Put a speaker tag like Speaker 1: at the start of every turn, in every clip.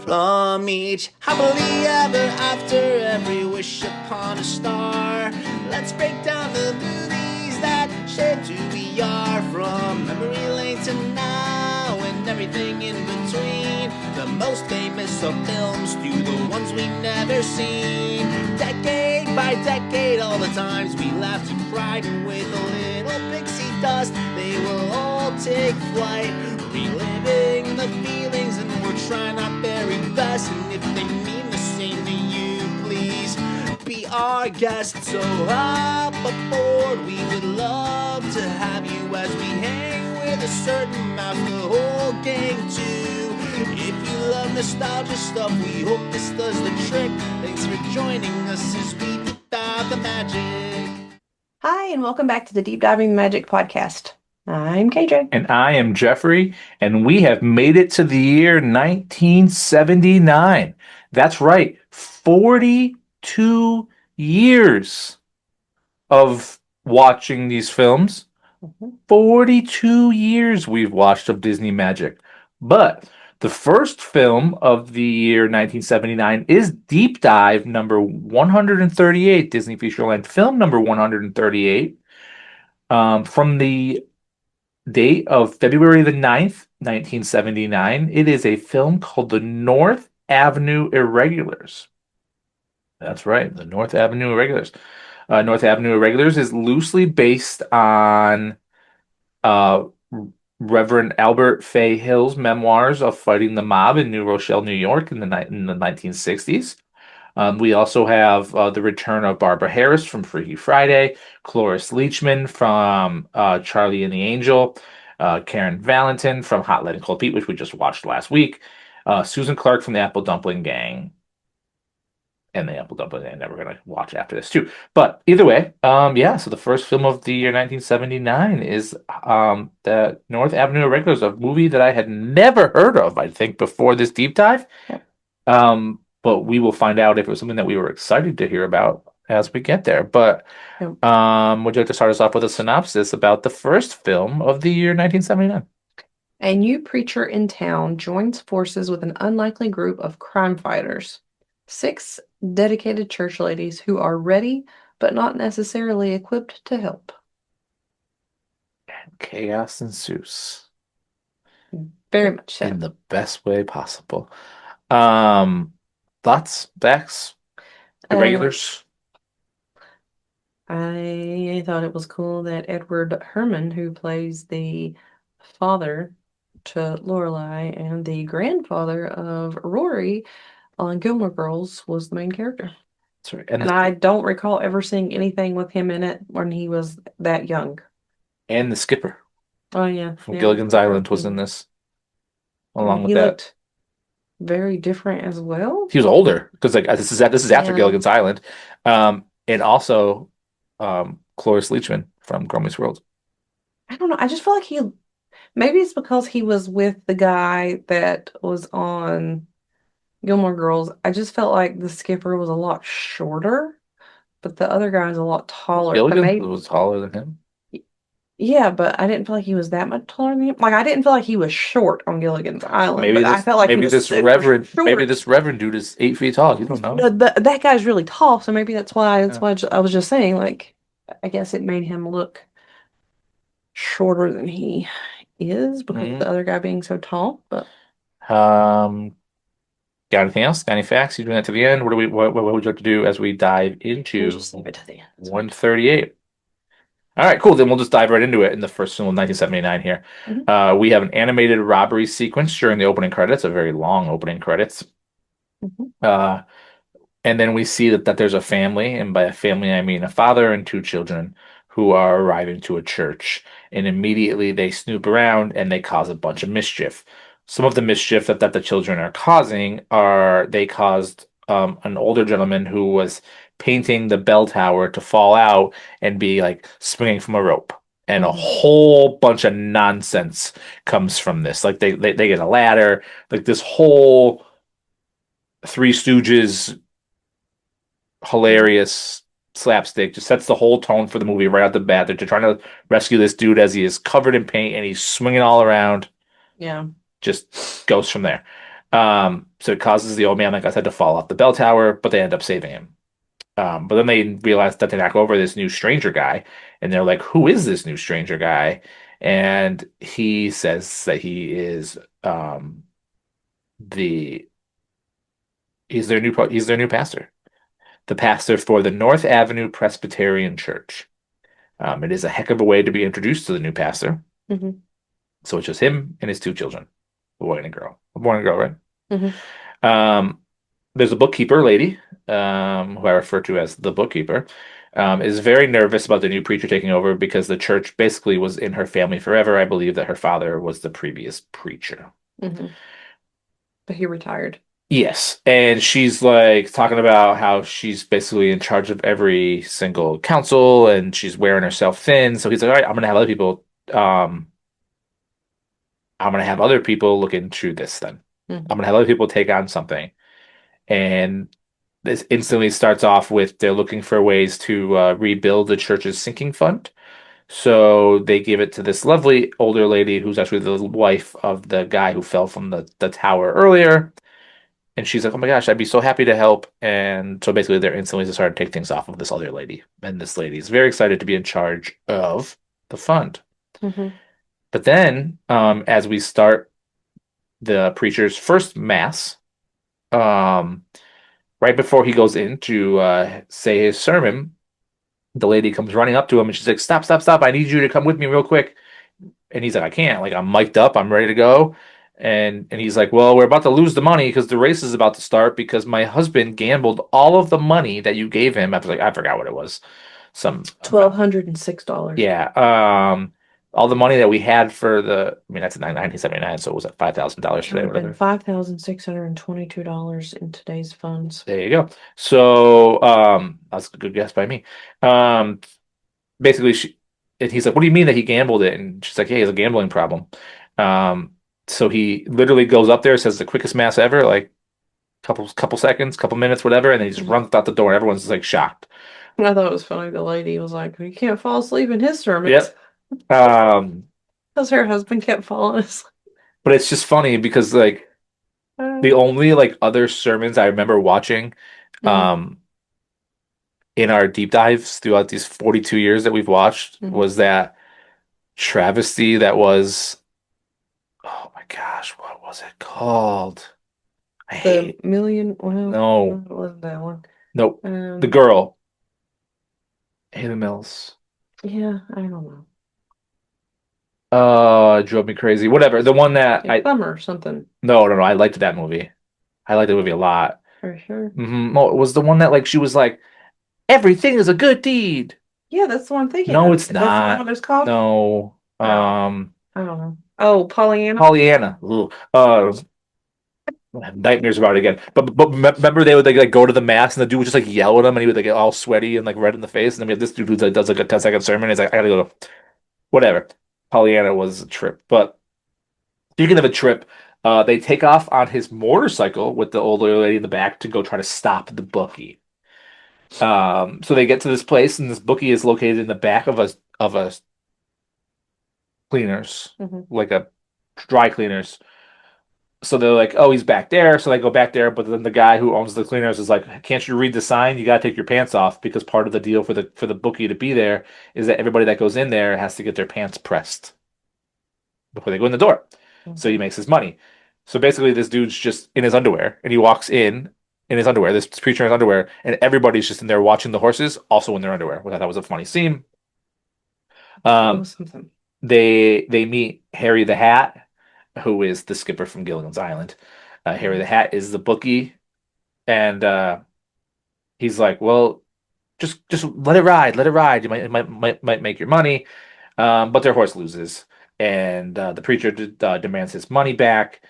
Speaker 1: From each happily ever after, every wish upon a star. Let's break down the movies that shaped who we are. From memory lane to now and everything in between. The most famous of films to the ones we've never seen. Decade by decade, all the times we laughed and cried. And with a little pixie dust, they will all take flight. Reliving the feelings, and we're trying our very best. And if they mean the same to you, please be our guest. So hop aboard, we would love to have you as we hang with a certain mouth, the whole gang too. If you love nostalgia stuff, we hope this does the trick. Thanks for joining us as we deep dive the magic.
Speaker 2: Hi, and welcome back to the Deep Diving the Magic podcast. I'm KJ.
Speaker 3: And I am Jeffrey, and we have made it to the year 1979. That's right, 42 years of watching these films. 42 years we've watched of Disney Magic. But the first film of the year 1979 is Deep Dive number 138, Disney Feature Length film number 138, from the date of February the 9th, 1979. It is a film called The North Avenue Irregulars. That's right, The North Avenue Irregulars. North Avenue Irregulars is loosely based on Reverend Albert Fay Hill's memoirs of fighting the mob in New Rochelle, New York in the 1960s. We also have the return of Barbara Harris from Freaky Friday, Cloris Leachman from Charlie and the Angel, Karen Valentin from Hot Lead and Cold Pete, which we just watched last week, Susan Clark from the Apple Dumpling Gang, and the Apple Dumpling Gang that we're going to watch after this too. But either way, so the first film of the year 1979 is the North Avenue Irregulars, a movie that I had never heard of, I think, before this deep dive. But we will find out if it was something that we were excited to hear about as we get there. But would you like to start us off with a synopsis about the first film of the year 1979?
Speaker 2: A new preacher in town joins forces with an unlikely group of crime fighters. 6 dedicated church ladies who are ready, but not necessarily equipped to help.
Speaker 3: And chaos ensues.
Speaker 2: Very much so.
Speaker 3: In the best way possible. Thoughts, Dax? Irregulars?
Speaker 2: I thought it was cool that Edward Herman, who plays the father to Lorelai and the grandfather of Rory on Gilmore Girls, was the main character.
Speaker 3: That's right.
Speaker 2: And I don't recall ever seeing anything with him in it when he was that young.
Speaker 3: And the skipper
Speaker 2: Oh, yeah.
Speaker 3: from Gilligan's Island was in this, along with
Speaker 2: he
Speaker 3: that.
Speaker 2: Looked very different as well.
Speaker 3: He was older because this is after Gilligan's Island, and also Cloris Leachman from Girl Meets World.
Speaker 2: I don't know. I just feel like maybe it's because he was with the guy that was on Gilmore Girls. I just felt like the skipper was a lot shorter, but the other guy is a lot taller.
Speaker 3: Gilligan was taller than him.
Speaker 2: Yeah, but I didn't feel like he was that much taller than him. Like, I didn't feel like he was short on Gilligan's Island.
Speaker 3: Maybe
Speaker 2: I felt like
Speaker 3: this reverend dude is 8 feet tall. You don't know.
Speaker 2: No, that guy's really tall, so maybe that's why. I was just saying. Like, I guess it made him look shorter than he is because of the other guy being so tall. But
Speaker 3: got anything else? Got any facts? You doing that to the end? What would you like to do as we dive into
Speaker 2: just leave it to the end.
Speaker 3: 138? All right, cool. Then we'll just dive right into it in the first film of 1979 here. We have an animated robbery sequence during the opening credits, a very long opening credits. And then we see that there's a family, and by a family I mean a father and 2 children who are arriving to a church. And immediately they snoop around and they cause a bunch of mischief. Some of the mischief that the children are causing they caused an older gentleman who was painting the bell tower to fall out and be like swinging from a rope. And a whole bunch of nonsense comes from this. Like they get a ladder, like this whole Three Stooges hilarious slapstick just sets the whole tone for the movie right out the bat. They're trying to rescue this dude as he is covered in paint and he's swinging all around.
Speaker 2: Yeah.
Speaker 3: Just goes from there. So it causes the old man, like I said, to fall off the bell tower, but they end up saving him. But then they realize that they knock over this new stranger guy, and they're like, "Who is this new stranger guy?" And he says that he is the he's their new pastor, the pastor for the North Avenue Presbyterian Church. It is a heck of a way to be introduced to the new pastor.
Speaker 2: Hmm.
Speaker 3: So it's just him and his two children, a boy and a girl, a boy and a girl, right?
Speaker 2: Hmm.
Speaker 3: Um, there's a bookkeeper lady, who I refer to as the bookkeeper, is very nervous about the new preacher taking over because the church basically was in her family forever. I believe that her father was the previous preacher.
Speaker 2: Hmm. But he retired.
Speaker 3: Yes, and she's like talking about how she's basically in charge of every single council and she's wearing herself thin. So he's like, all right, um, I'm gonna have other people look into this then. I'm
Speaker 2: Hmm.
Speaker 3: gonna have other people take on something. And this instantly starts off with they're looking for ways to rebuild the church's sinking fund. So they give it to this lovely older lady who's actually the wife of the guy who fell from the tower earlier. And she's like, "Oh my gosh, I'd be so happy to help." And so basically, they're instantly just starting to take things off of this other lady. And this lady is very excited to be in charge of the fund.
Speaker 2: Hmm.
Speaker 3: But then, as we start the preacher's first mass, um, right before he goes in to say his sermon, the lady comes running up to him and she's like, "Stop, stop, stop. I need you to come with me real quick." And he's like, "I can't. Like, I'm mic'd up. I'm ready to go." And he's like, "Well, we're about to lose the money because the race is about to start because my husband gambled all of the money that you gave him." I forgot what it was. Some
Speaker 2: $1,206.
Speaker 3: yeah. All the money that we had for I mean, that's in 1979, so it was at $5,000
Speaker 2: It
Speaker 3: today,
Speaker 2: would have been
Speaker 3: whatever.
Speaker 2: $5,622 in today's funds.
Speaker 3: There you go. So, that's a good guess by me. Um, basically, and he's like, "What do you mean that he gambled it?" And she's like, "Yeah, he has a gambling problem." Um, so he literally goes up there, says the quickest mass ever, like couple seconds, couple minutes, whatever, and then he just
Speaker 2: Mhm.
Speaker 3: runs out the door, and everyone's like shocked.
Speaker 2: I thought it was funny. The lady was like, "You can't fall asleep in his sermons,"
Speaker 3: Yep. Um,
Speaker 2: because her husband kept falling asleep.
Speaker 3: but it's just funny because like the only like other sermons I remember watching,
Speaker 2: Mhm.
Speaker 3: um, in our deep dives throughout these 42 years that we've watched
Speaker 2: Mhm.
Speaker 3: was that travesty that was, oh my gosh, what was it called? I
Speaker 2: The
Speaker 3: hate
Speaker 2: million, well, no,
Speaker 3: no,
Speaker 2: it wasn't that one.
Speaker 3: nope. The
Speaker 2: Um,
Speaker 3: girl, Hannah Mills.
Speaker 2: yeah, I don't know.
Speaker 3: It drove me crazy. Whatever. The one that
Speaker 2: Like Bummer or something.
Speaker 3: no, no, no. I liked that movie. I liked the movie a lot.
Speaker 2: For sure.
Speaker 3: Oh, it was the one that like she was like, everything is a good deed.
Speaker 2: Yeah, that's the one I'm thinking
Speaker 3: No,
Speaker 2: of.
Speaker 3: it's
Speaker 2: Is that the one
Speaker 3: not.
Speaker 2: what it's called?
Speaker 3: No.
Speaker 2: Oh, I don't know. Oh, Pollyanna?
Speaker 3: Pollyanna. Ugh. I have nightmares about it again. But remember they would like go to the mass and the dude would just like yell at him and he would like get all sweaty and like red in the face and then we have this dude who like, does like a 10-second sermon. He's like, I gotta go. Whatever. Pollyanna was a trip. But speaking of a trip, they take off on his motorcycle with the older lady in the back to go try to stop the bookie. So they get to this place, and this bookie is located in the back of a cleaners,
Speaker 2: Hmm.
Speaker 3: like a dry cleaners. So they're like, "Oh, he's back there." So they go back there, but then the guy who owns the cleaners is like, "Can't you read the sign? You gotta take your pants off because part of the deal for the bookie to be there is that everybody that goes in there has to get their pants pressed before they go in the door." So he
Speaker 2: Okay.
Speaker 3: makes his money. So basically, this dude's just in his underwear, and he walks in his underwear. This preacher in his underwear, and everybody's just in there watching the horses, also in their underwear, which I thought was a funny scene.
Speaker 2: It
Speaker 3: Um,
Speaker 2: was something.
Speaker 3: they meet Harry the Hat, who is the skipper from Gilligan's Island. Harry the
Speaker 2: Mhm.
Speaker 3: Hat is the bookie, and he's like, "Well, just let it ride, let it ride. You might make your money." But their horse loses, and the preacher demands his money back,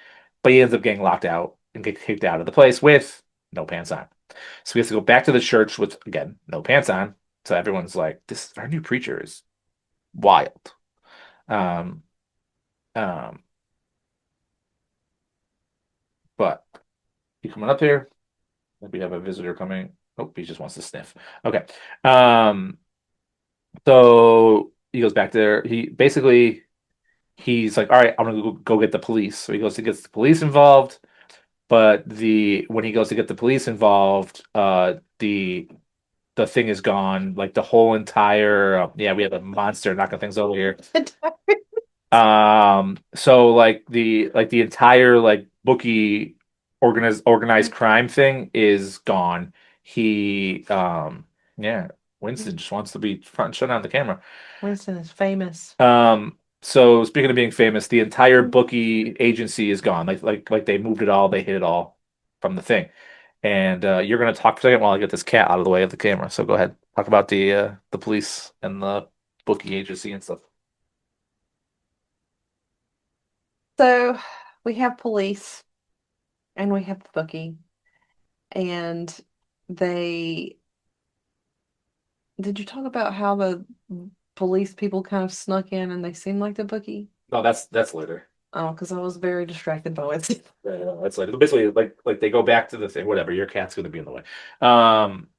Speaker 3: but he ends up getting locked out and get kicked out of the place with no pants on. So he has to go back to the church with again no pants on. So everyone's like, "This our new preacher is wild." Um, um, but he coming up here. We have a visitor coming. Oh, he just wants to sniff. Okay. Um, so he goes back there. He's like, all right, I'm gonna go get the police. So he goes to get the police involved. but the when he goes to get the police involved, the thing is gone. Like the whole entire yeah, we have a monster knocking things over here. So like the entire like bookie organized crime thing is gone. He yeah, Winston just wants to be front and center on the camera.
Speaker 2: Winston is famous.
Speaker 3: So speaking of being famous, the entire bookie agency is gone. Like they moved it all, they hid it all from the thing. And you're gonna talk for a second while I get this cat out of the way of the camera. So go ahead. Talk about the police and the bookie agency and stuff.
Speaker 2: So we have police and we have the bookie, and they did you talk about how the police people kind of snuck in and they seemed like the bookie?
Speaker 3: No, that's later.
Speaker 2: Oh, because I was very distracted by it.
Speaker 3: Yeah, that's later. Basically, like they go back to the thing. Whatever, your cat's gonna be in the way.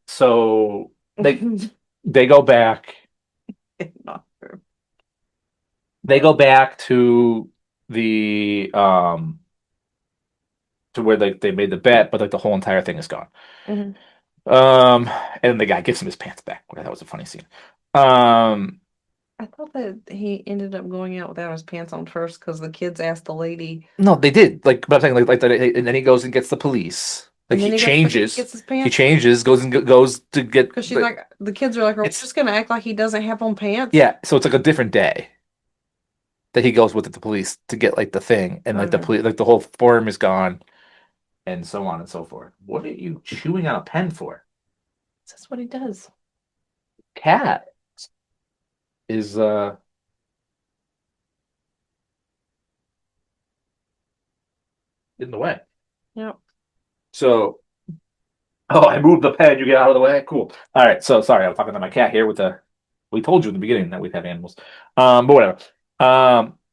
Speaker 3: So they go back.
Speaker 2: Not true.
Speaker 3: They go back to the to where they made the bet, but like the whole entire thing is gone.
Speaker 2: Mhm.
Speaker 3: And the guy gives him his pants back. That was a funny scene. Um,
Speaker 2: I thought that he ended up going out without his pants on first because the kids asked the lady,
Speaker 3: no, they did. But I'm saying like that, and then he goes and gets the police. Like
Speaker 2: and then
Speaker 3: he
Speaker 2: he
Speaker 3: changes.
Speaker 2: gets his
Speaker 3: He
Speaker 2: pants
Speaker 3: changes, goes to get
Speaker 2: because she's like, the kids are like, are we
Speaker 3: it's
Speaker 2: just gonna act like he doesn't have on pants?
Speaker 3: yeah, so it's like a different day that he goes with the police to get like the thing, and like the
Speaker 2: Okay.
Speaker 3: police, like the whole form is gone, and so on and so forth. What are you chewing on a pen for?
Speaker 2: That's what he does.
Speaker 3: Cat is in the way.
Speaker 2: Yep.
Speaker 3: So oh, I moved the pen. You get out of the way. Cool. All right. So sorry, I'm talking to my cat here with the. We told you in the beginning that we'd have animals. But whatever.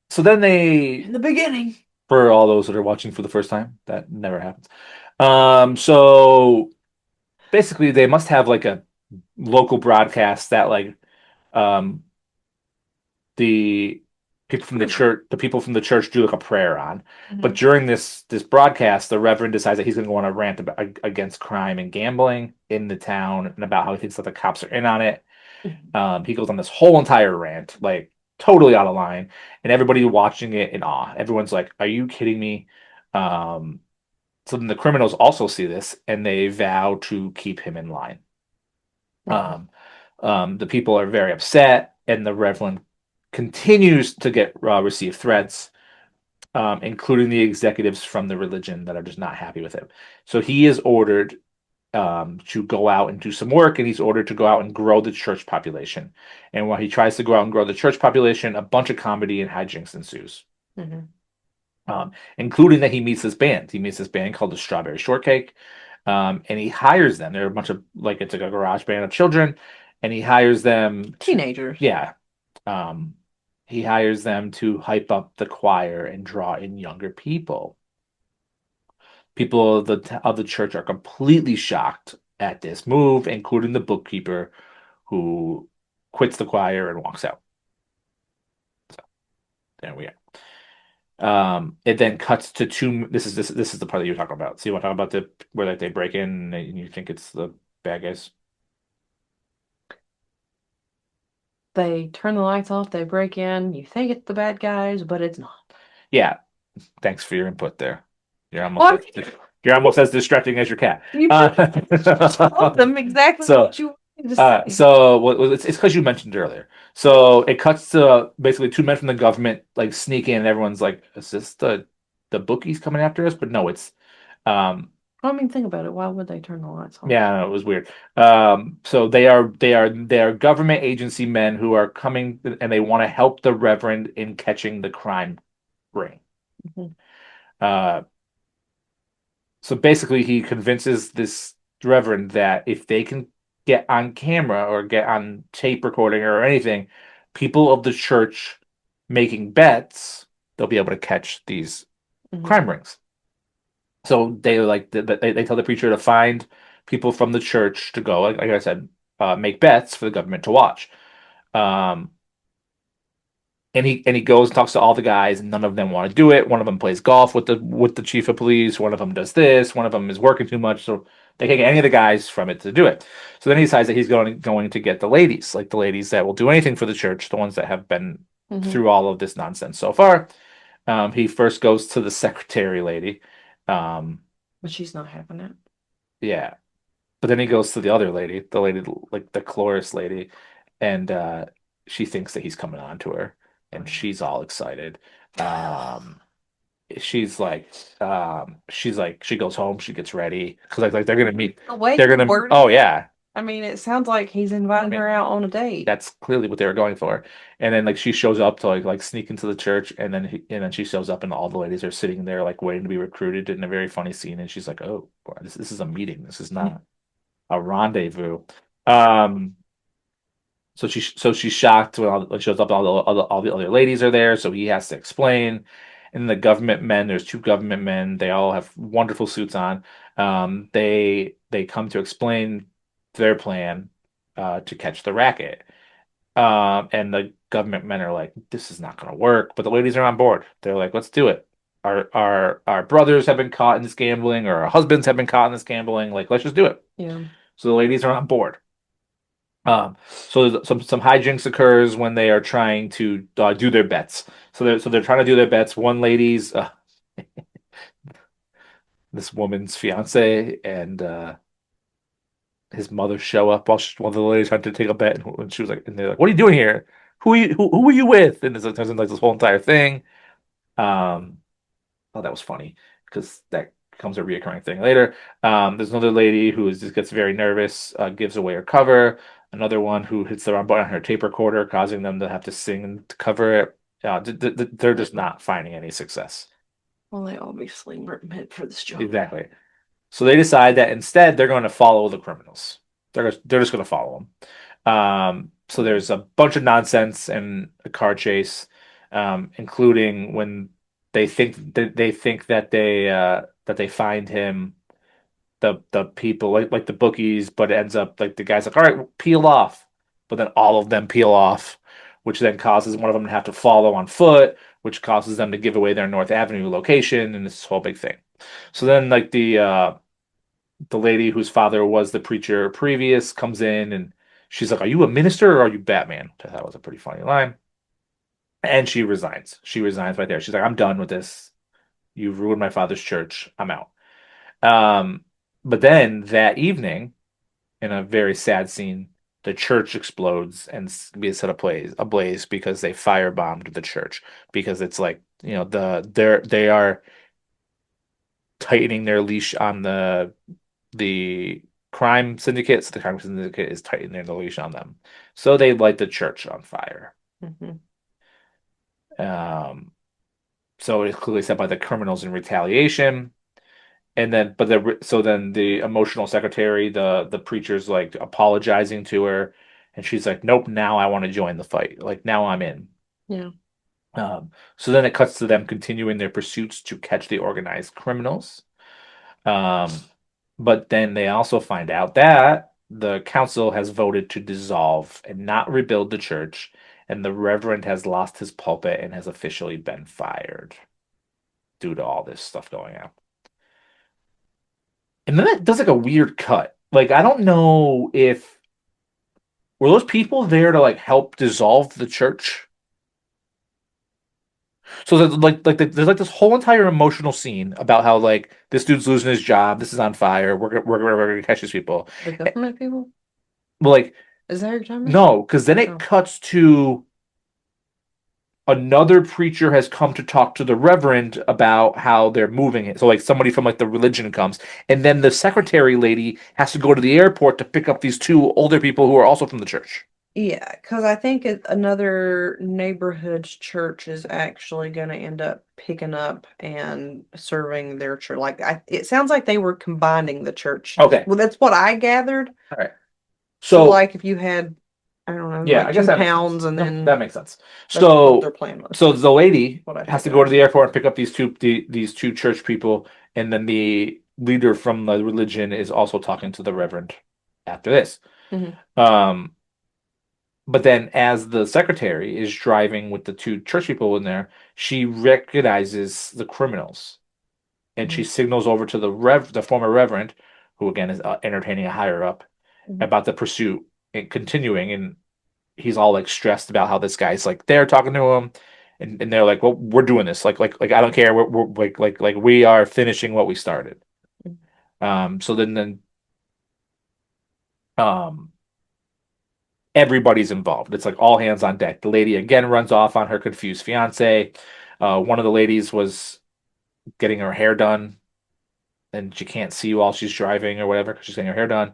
Speaker 3: So then they,
Speaker 2: In the beginning.
Speaker 3: for all those that are watching for the first time, that never happens. So basically, they must have like a local broadcast that like um the people from the church do like a prayer on. But
Speaker 2: Mhm.
Speaker 3: during this broadcast, the Reverend decides that he's going to go on a rant against crime and gambling in the town and about how he thinks that the cops are in on it. He goes on this whole entire rant, like totally out of line, and everybody watching it in awe. Everyone's like, "Are you kidding me?" Um, so then the criminals also see this and they vow to keep him in line.
Speaker 2: Mhm.
Speaker 3: Um, the people are very upset, and the Reverend continues to get receive threats, including the executives from the religion that are just not happy with him. So he is ordered to go out and do some work, and he's ordered to go out and grow the church population. And while he tries to go out and grow the church population, a bunch of comedy and hijinks ensues,
Speaker 2: Mhm.
Speaker 3: including that he meets this band. He meets this band called the Strawberry Shortcake, and he hires them. They're a bunch of like it's like a garage band of children, and he hires them to
Speaker 2: Teenagers.
Speaker 3: yeah. Um, he hires them to hype up the choir and draw in younger people. People of the church are completely shocked at this move, including the bookkeeper, who quits the choir and walks out. So there we are. It then cuts to two. This is the part that you're talking about. So you want to talk about the where like they break in and you think it's the bad guys?
Speaker 2: They turn the lights off, they break in, you think it's the bad guys, but it's not.
Speaker 3: Yeah. Thanks for your input there. You're almost
Speaker 2: Well,
Speaker 3: as, you're almost as distracting as your cat.
Speaker 2: you told them exactly
Speaker 3: So
Speaker 2: what you wanted to say.
Speaker 3: it's because you mentioned it earlier. So it cuts to basically two men from the government like sneak in, and everyone's like, "Is this the bookies coming after us?" But no, it's um
Speaker 2: I mean, think about it. Why would they turn the lights off?
Speaker 3: yeah, it was weird. So they are government agency men who are coming and they want to help the Reverend in catching the crime ring.
Speaker 2: Mhm.
Speaker 3: Uh, so basically, he convinces this Reverend that if they can get on camera or get on tape recording or anything, people of the church making bets, they'll be able to catch these
Speaker 2: Mhm.
Speaker 3: crime rings. So they tell the preacher to find people from the church to go, like I said, make bets for the government to watch. Um, and he goes and talks to all the guys, and none of them want to do it. One of them plays golf with the chief of police. One of them does this. One of them is working too much, so they can't get any of the guys from it to do it. So then he decides that he's going to get the ladies, like the ladies that will do anything for the church, the ones that have been
Speaker 2: Hmm.
Speaker 3: through all of this nonsense so far. He first goes to the secretary lady.
Speaker 2: But she's not having it.
Speaker 3: Yeah, but then he goes to the lady like the Cloris lady, and she thinks that he's coming on to her, and she's all excited. Um, she's like she goes home, she gets ready because like they're gonna meet.
Speaker 2: The way
Speaker 3: They're
Speaker 2: he
Speaker 3: gonna
Speaker 2: worded
Speaker 3: oh
Speaker 2: it,
Speaker 3: yeah,
Speaker 2: I mean, it sounds like he's inviting her out on a date.
Speaker 3: that's clearly what they were going for. And then like she shows up to like sneak into the church, and then she shows up, and all the ladies are sitting there like waiting to be recruited in a very funny scene, and she's like, oh, this is a meeting. This is not a rendezvous. Um, so she's shocked when she shows up. All the other ladies are there, so he has to explain. And the government men, there's two government men. They all have wonderful suits on. They come to explain their plan to catch the racket. And the government men are like, "This is not going to work," but the ladies are on board. They're like, "Let's do it." Our brothers have been caught in this gambling, or our husbands have been caught in this gambling. Like, let's just do it.
Speaker 2: Yeah.
Speaker 3: So the ladies are on board. So some hijinks occurs when they are trying to do their bets. So they're trying to do their bets. One lady's this woman's fiance and his mother show up while the lady's trying to take a bet, and she was like, and they're like, "What are you doing here? Who are you with?" And it turns into like this whole entire thing. Um, oh, that was funny because that becomes a reoccurring thing later. There's another lady who just gets very nervous, gives away her cover. Another one who hits the wrong button on her tape recorder, causing them to have to sing to cover it. They're just not finding any success.
Speaker 2: Well, they obviously weren't meant for this job.
Speaker 3: Exactly. So they decide that instead they're going to follow the criminals. They're just going to follow them. So there's a bunch of nonsense and a car chase, including when they think that they find him, the people like the bookies, but it ends up like the guy's like, all right, peel off, but then all of them peel off, which then causes one of them to have to follow on foot, which causes them to give away their North Avenue location, and this whole big thing. So then like the lady whose father was the preacher previous comes in, and she's like, "Are you a minister or are you Batman?" Which I thought was a pretty funny line. And she resigns. She resigns right there. She's like, "I'm done with this. You've ruined my father's church. I'm out." Um, but then that evening, in a very sad scene, the church explodes and is set ablaze because they firebombed the church because it's like, they are tightening their leash on the crime syndicate. So the crime syndicate is tightening their leash on them. So they light the church on fire.
Speaker 2: Hmm.
Speaker 3: Um, so it's clearly set by the criminals in retaliation. And then, so then the emotional secretary, the preacher's like apologizing to her, and she's like, "Nope, now I want to join the fight. Like now I'm in."
Speaker 2: Yeah.
Speaker 3: So then it cuts to them continuing their pursuits to catch the organized criminals. Um, but then they also find out that the council has voted to dissolve and not rebuild the church, and the reverend has lost his pulpit and has officially been fired due to all this stuff going on. And then it does like a weird cut. Like I don't know if were those people there to like help dissolve the church. So there's there's like this whole entire emotional scene about how like this dude's losing his job, this is on fire, we're gonna catch these people.
Speaker 2: The government people?
Speaker 3: But like
Speaker 2: Is that what you're talking about?
Speaker 3: no, because then it
Speaker 2: Oh.
Speaker 3: cuts to another preacher has come to talk to the reverend about how they're moving it. So like somebody from like the religion comes, and then the secretary lady has to go to the airport to pick up these two older people who are also from the church.
Speaker 2: Yeah, because I think another neighborhood church is actually going to end up picking up and serving their church. Like it sounds like they were combining the church.
Speaker 3: Okay.
Speaker 2: Well, that's what I gathered.
Speaker 3: All right.
Speaker 2: So
Speaker 3: So
Speaker 2: like if you had, I don't know,
Speaker 3: yeah,
Speaker 2: like
Speaker 3: I guess
Speaker 2: two
Speaker 3: that makes
Speaker 2: pounds
Speaker 3: sense.
Speaker 2: and
Speaker 3: No,
Speaker 2: then
Speaker 3: that makes sense.
Speaker 2: that's what their plan was.
Speaker 3: So the lady
Speaker 2: What I
Speaker 3: has to
Speaker 2: figured.
Speaker 3: go to the airport and pick up these two church people, and then the leader from the religion is also talking to the reverend after this.
Speaker 2: Mhm.
Speaker 3: Um, But then, as the secretary is driving with the two church people in there, she recognizes the criminals, and she
Speaker 2: Mhm.
Speaker 3: signals over to the former reverend, who again is entertaining a higher up,
Speaker 2: Mhm.
Speaker 3: about the pursuit and continuing. And he's all like stressed about how this guy's like there talking to him, and they're like, "Well, we're doing this. Like I don't care. We're like we are finishing what we started." So then um everybody's involved. It's like all hands on deck. The lady again runs off on her confused fiance. One of the ladies was getting her hair done, and she can't see while she's driving or whatever because she's getting her hair done.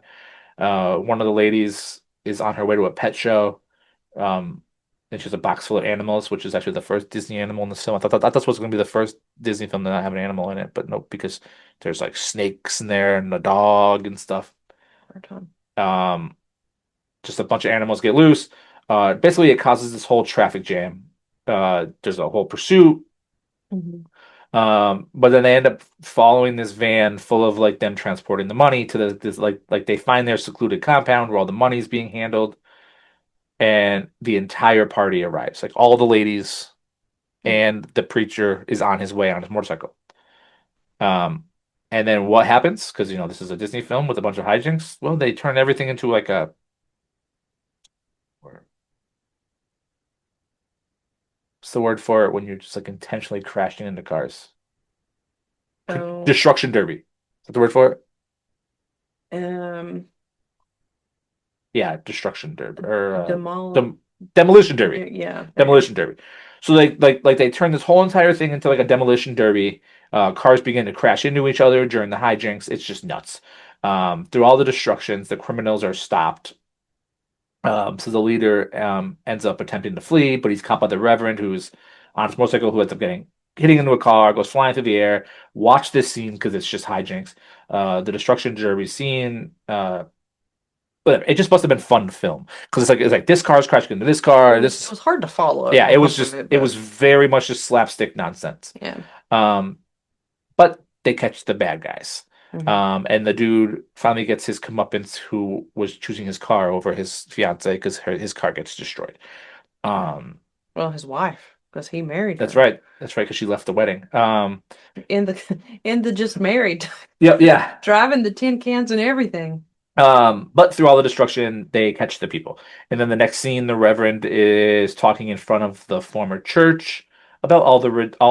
Speaker 3: One of the ladies is on her way to a pet show. Um, and she has a box full of animals, which is actually the first Disney animal in the film. I thought this was going to be the first Disney film to not have an animal in it, but nope, because there's like snakes in there and a dog and stuff.
Speaker 2: Hard time.
Speaker 3: Um, just a bunch of animals get loose. Basically, it causes this whole traffic jam. There's a whole pursuit.
Speaker 2: Mhm.
Speaker 3: But then they end up following this van full of like them transporting the money to this like they find their secluded compound where all the money's being handled, and the entire party arrives. Like all the ladies
Speaker 2: Mhm.
Speaker 3: and the preacher is on his way on his motorcycle. Um, and then what happens? Because this is a Disney film with a bunch of hijinks. Well, they turn everything into like a what's the word for it when you're just like intentionally crashing into cars?
Speaker 2: Oh,
Speaker 3: Destruction derby. Is that the word for it?
Speaker 2: um,
Speaker 3: Yeah, destruction derby or
Speaker 2: demol
Speaker 3: dem demolition derby.
Speaker 2: yeah, there you
Speaker 3: Demolition derby. So they turn this whole entire thing into like a demolition derby. Cars begin to crash into each other during the hijinks. It's just nuts. Through all the destructions, the criminals are stopped. So the leader ends up attempting to flee, but he's caught by the Reverend, who's on his motorcycle, who ends up hitting into a car, goes flying through the air. Watch this scene because it's just hijinks. The destruction derby scene. But it just must have been fun to film because it's like this car's crashing into this
Speaker 2: It
Speaker 3: car.
Speaker 2: was it was hard to follow
Speaker 3: Yeah,
Speaker 2: a lot of it,
Speaker 3: it was
Speaker 2: but
Speaker 3: very much just slapstick nonsense.
Speaker 2: yeah.
Speaker 3: Um, but they catch the bad guys.
Speaker 2: Mhm.
Speaker 3: And the dude finally gets his comeuppance who was choosing his car over his fiance because his car gets destroyed.
Speaker 2: Yeah.
Speaker 3: Um,
Speaker 2: Well, his wife, because he married
Speaker 3: that's
Speaker 2: her
Speaker 3: right. That's right, because she left the wedding.
Speaker 2: in the in the just married,
Speaker 3: Yeah.
Speaker 2: driving the tin cans and everything.
Speaker 3: But through all the destruction, they catch the people. And then the next scene, the Reverend is talking in front of the former church about all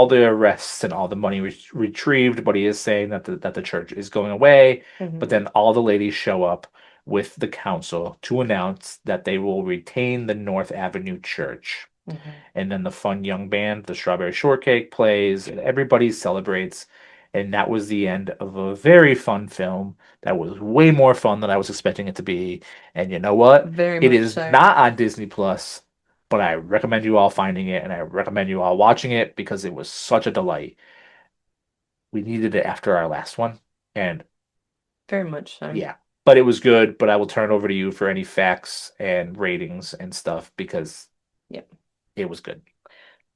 Speaker 3: the arrests and all the money retrieved. But he is saying that the church is going away. But
Speaker 2: Mhm.
Speaker 3: then all the ladies show up with the council to announce that they will retain the North Avenue Church.
Speaker 2: Mhm.
Speaker 3: And then the fun young band, the Strawberry Shortcake, plays, and everybody celebrates. And that was the end of a very fun film that was way more fun than I was expecting it to be. And you know what?
Speaker 2: Very
Speaker 3: It
Speaker 2: much
Speaker 3: is
Speaker 2: so.
Speaker 3: not on Disney Plus, but I recommend you all finding it and I recommend you all watching it because it was such a delight. We needed it after our last one. And
Speaker 2: Very much so.
Speaker 3: yeah, but it was good. But I will turn over to you for any facts and ratings and stuff because
Speaker 2: Yep.
Speaker 3: it was good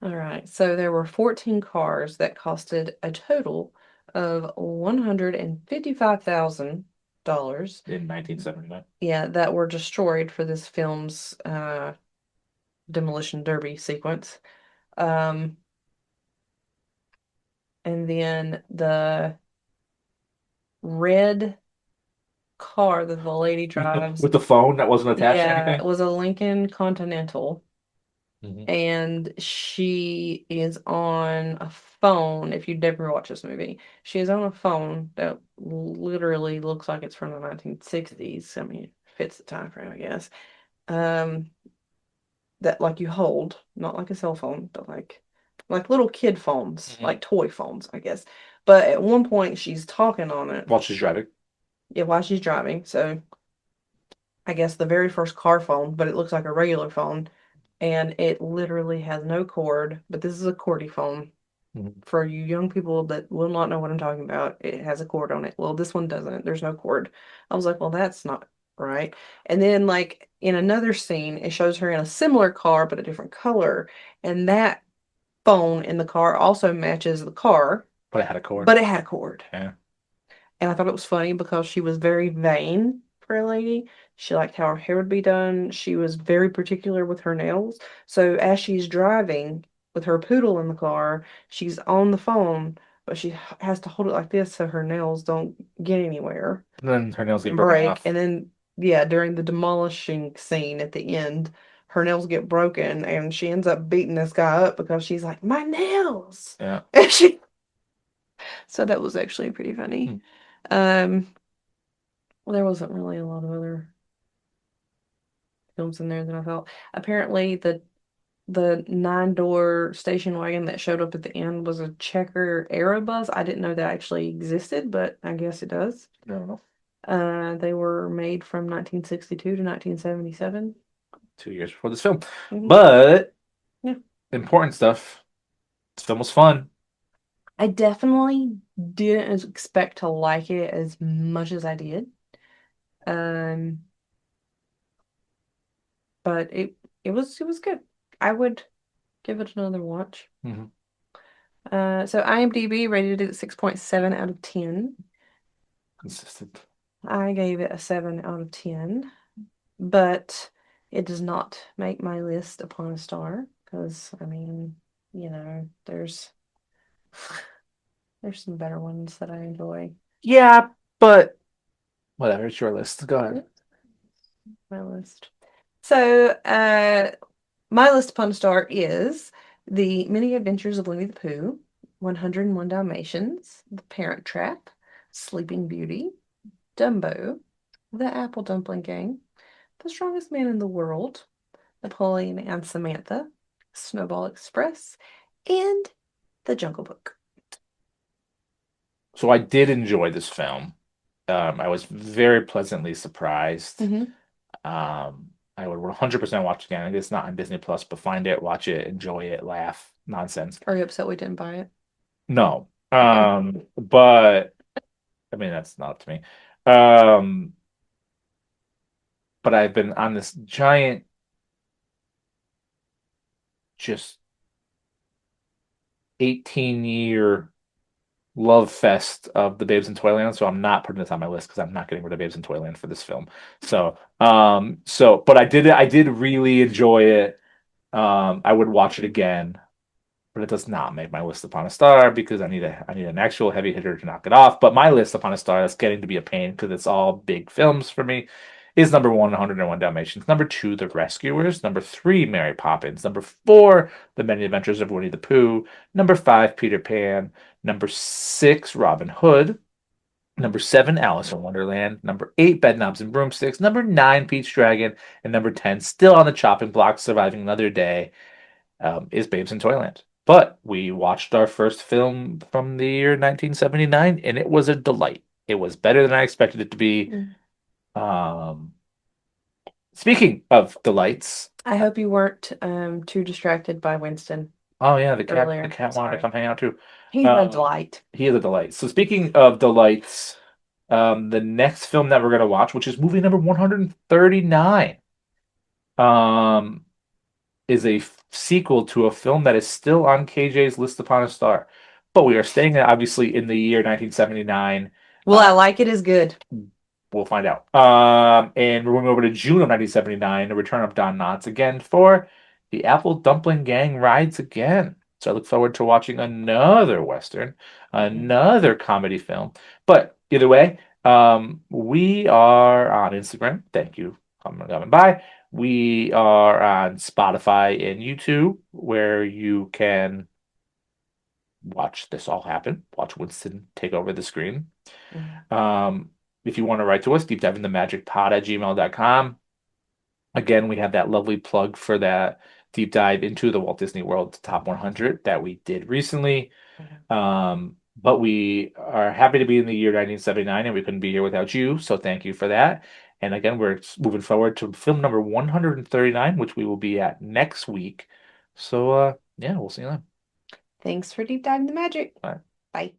Speaker 2: All right. So there were 14 cars that costed a total of $155,000.
Speaker 3: in 1979.
Speaker 2: Yeah, that were destroyed for this film's demolition derby sequence. Um, and then the red car that the lady drives,
Speaker 3: With the phone that wasn't attached to
Speaker 2: yeah, it
Speaker 3: anything.
Speaker 2: was a Lincoln Continental.
Speaker 3: Mhm.
Speaker 2: And she is on a phone. If you'd never watched this movie, she is on a phone that literally looks like it's from the 1960s. I mean, it fits the time frame, I guess. Um, that like you hold, not like a cell phone, but like little kid phones,
Speaker 3: Mhm.
Speaker 2: like toy phones, I guess. But at one point, she's talking on it,
Speaker 3: While she's driving.
Speaker 2: yeah, while she's driving. So I guess the very first car phone, but it looks like a regular phone, and it literally has no cord. But this is a cordy phone.
Speaker 3: Mhm.
Speaker 2: For you young people that will not know what I'm talking about, it has a cord on it. Well, this one doesn't. There's no cord. I was like, well, that's not right. And then, like, in another scene, it shows her in a similar car, but a different color. And that phone in the car also matches the car,
Speaker 3: But it had a cord.
Speaker 2: but it had a cord.
Speaker 3: Yeah.
Speaker 2: And I thought it was funny because she was very vain. for a lady. She liked how her hair would be done. She was very particular with her nails. So as she's driving with her poodle in the car, she's on the phone, but she has to hold it like this so her nails don't get anywhere
Speaker 3: And then her nails get
Speaker 2: and
Speaker 3: broken
Speaker 2: break.
Speaker 3: off.
Speaker 2: And then, yeah, during the demolishing scene at the end, her nails get broken and she ends up beating this guy up because she's like, my nails.
Speaker 3: Yeah.
Speaker 2: And she, so that was actually pretty funny.
Speaker 3: Hmm.
Speaker 2: Um, well, there wasn't really a lot of other films in there that I thought. Apparently, the nine-door station wagon that showed up at the end was a Checker Aerobus. I didn't know that actually existed, but I guess it does.
Speaker 3: No,
Speaker 2: They were made from 1962 to 1977.
Speaker 3: 2 years before this film.
Speaker 2: Mhm.
Speaker 3: But
Speaker 2: Yeah.
Speaker 3: important stuff. This film was fun.
Speaker 2: I definitely didn't expect to like it as much as I did. Um, but it was good. I would give it another watch.
Speaker 3: Mhm.
Speaker 2: So IMDb rated it 6.7 out of 10.
Speaker 3: Consistent.
Speaker 2: I gave it a 7 out of 10, but it does not make my list upon a star because I mean, there's there's some better ones that I enjoy.
Speaker 3: Yeah, but whatever, it's your list. Go ahead.
Speaker 2: My list. So, my list upon a star is The Many Adventures of Winnie the Pooh, 101 Dalmatians, The Parent Trap, Sleeping Beauty, Dumbo, The Apple Dumpling Gang, The Strongest Man in the World, Napoleon and Samantha, Snowball Express, and The Jungle Book.
Speaker 3: So I did enjoy this film. I was very pleasantly surprised.
Speaker 2: Mm-hmm.
Speaker 3: I would 100% watch it again. It's not on Disney Plus, but find it, watch it, enjoy it, laugh, nonsense.
Speaker 2: Are you upset we didn't buy it?
Speaker 3: No.
Speaker 2: Okay.
Speaker 3: But I mean that's not up to me. Um, but I've been on this giant just 18-year love fest of the Babes in Toyland, so I'm not putting this on my list because I'm not getting rid of Babes in Toyland for this film. But I did really enjoy it. I would watch it again, but it does not make my list upon a star because I need an actual heavy hitter to knock it off. But my list upon a star that's getting to be a pain because it's all big films for me is number one, 101 Dalmatians. Number two, The Rescuers. Number three, Mary Poppins. Number four, The Many Adventures of Winnie the Pooh. Number five, Peter Pan. Number six, Robin Hood. Number seven, Alice in Wonderland. Number eight, Bedknobs and Broomsticks. Number nine, Pete's Dragon. And number 10, still on the chopping block, surviving another day, is Babes in Toyland. But we watched our first film from the year 1979, and it was a delight. It was better than I expected it to be.
Speaker 2: Mm.
Speaker 3: Um, Speaking of delights,
Speaker 2: I hope you weren't too distracted by Winston
Speaker 3: oh yeah, the
Speaker 2: earlier.
Speaker 3: cat wanted to
Speaker 2: Sorry.
Speaker 3: come hang out too.
Speaker 2: He's a delight.
Speaker 3: He is a delight. So speaking of delights, the next film that we're gonna watch, which is movie number 139, um, is a sequel to a film that is still on KJ's list upon a star. But we are staying obviously in the year 1979.
Speaker 2: Well, I like it is good.
Speaker 3: We'll find out. And we're going over to June of 1979, the return of Don Knotts again for The Apple Dumpling Gang Rides Again. So I look forward to watching another Western, another comedy film. But either way, we are on Instagram. Thank you for coming by. We are on Spotify and YouTube, where you can watch this all happen, watch Winston take over the screen. If you want to write to us, deepdiveinthemagicpod@gmail.com. Again, we have that lovely plug for that deep dive into the Walt Disney World Top 100 that we did recently. But we are happy to be in the year 1979, and we couldn't be here without you. So thank you for that. And again, we're moving forward to film number 139, which we will be at next week. So, yeah, we'll see you then.
Speaker 2: Thanks for deep diving the magic.
Speaker 3: Bye.
Speaker 2: Bye.